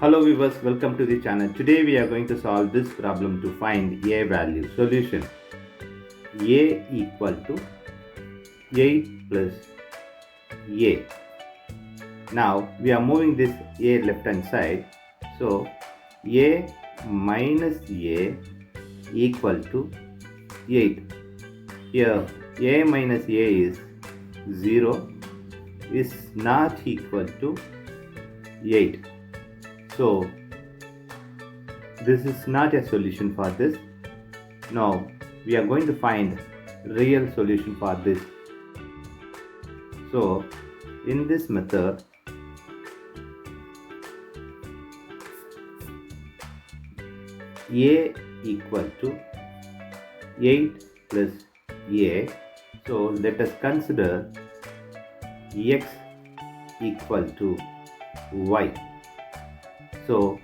Hello viewers, welcome to the channel. Today we are going to solve this problem to find a value. Solution: a equal to 8 plus a. Now we are moving this a left hand side. So a minus a equal to 8. Here a minus a is 0, is not equal to 8. So this is not a solution for this. Now we are going to find real solution for this. So in this method, a equal to 8 plus a. So let us consider x equal to y. So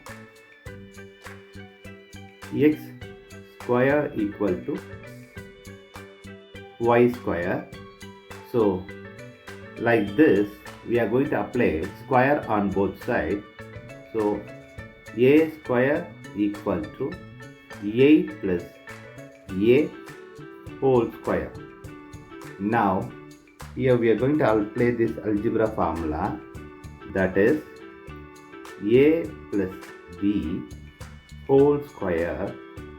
x square equal to y square. So like this we are going to apply square on both sides. So a square equal to 8 plus a whole square. Now here we are going to apply this algebra formula, that is a plus b whole square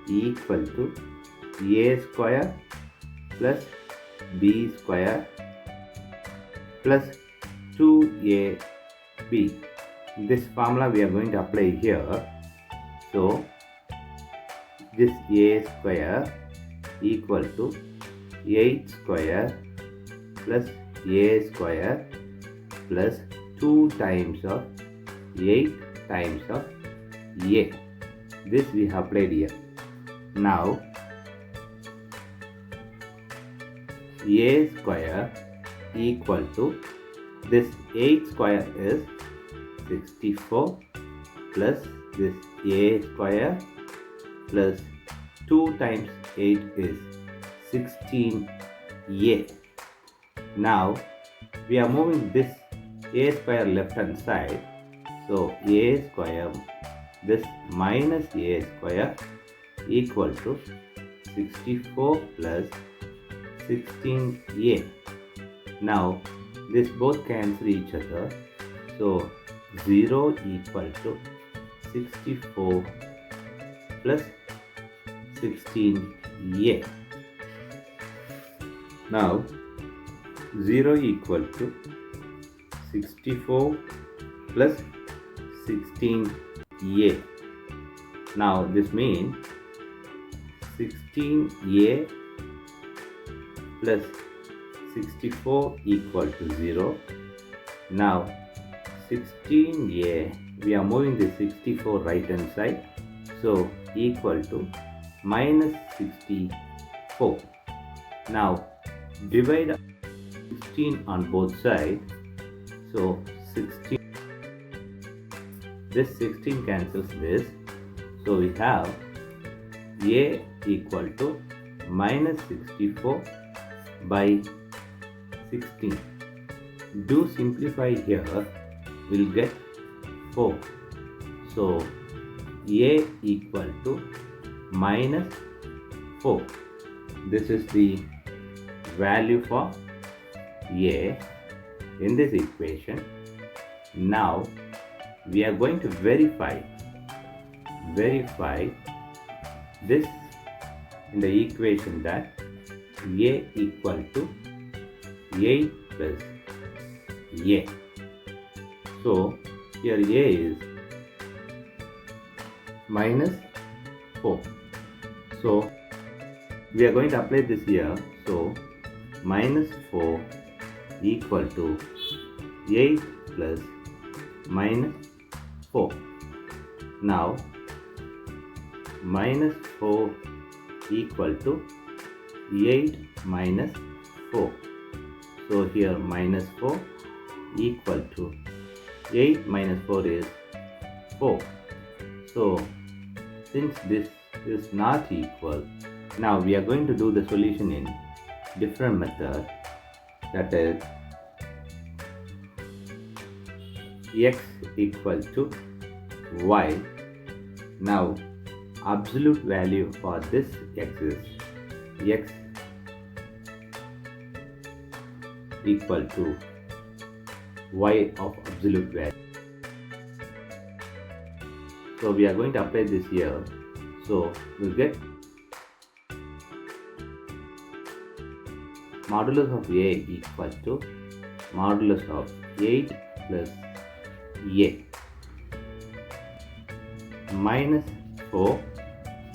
equal to a square plus b square plus 2ab. This formula we are going to apply here. So this a square equal to 8 square plus a square plus 2 times of 8 times of a. This we have applied here. Now a square equal to this 8 square is 64 plus this a square plus 2 times 8 is 16a. Now we are moving this a square left hand side. So a square, this minus a square equal to 64 plus 16a. Now this both cancel each other. So 0 equal to 64 plus 16a. Now 0 equal to 64 plus 16a. Now this means 16a plus 64 equal to 0. Now 16a, we are moving the 64 right hand side. So equal to minus 64. Now divide 16 on both sides. So 16, this 16 cancels this. So we have a equal to minus 64 by 16. Do simplify here, we'll get 4. So a equal to minus 4. This is the value for a in this equation. Now we are going to verify this in the equation, that a equal to 8 plus a. So here a is minus 4. So we are going to apply this here. So minus 4 equal to 8 plus minus 4. Now minus 4 equal to 8 minus 4. So here minus 4 equal to 8 minus 4 is 4. So since this is not equal, now we are going to do the solution in different method, that is x equal to y. Now absolute value for this x is x equal to y of absolute value. So we are going to apply this here. So we'll get modulus of a equal to modulus of 8 plus a minus 4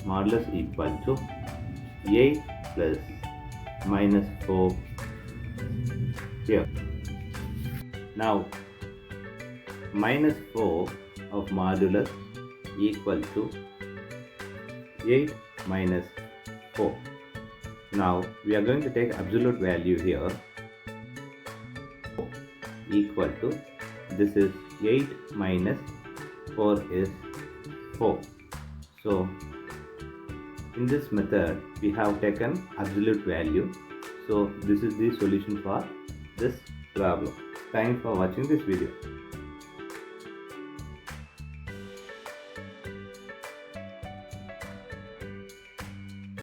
modulus equal to 8 plus minus 4 here. Now minus 4 of modulus equal to 8 minus 4. Now we are going to take absolute value here equal to, this is 8 minus 4 is 4. So in this method we have taken absolute value. So this is the solution for this problem. Thanks for watching this video.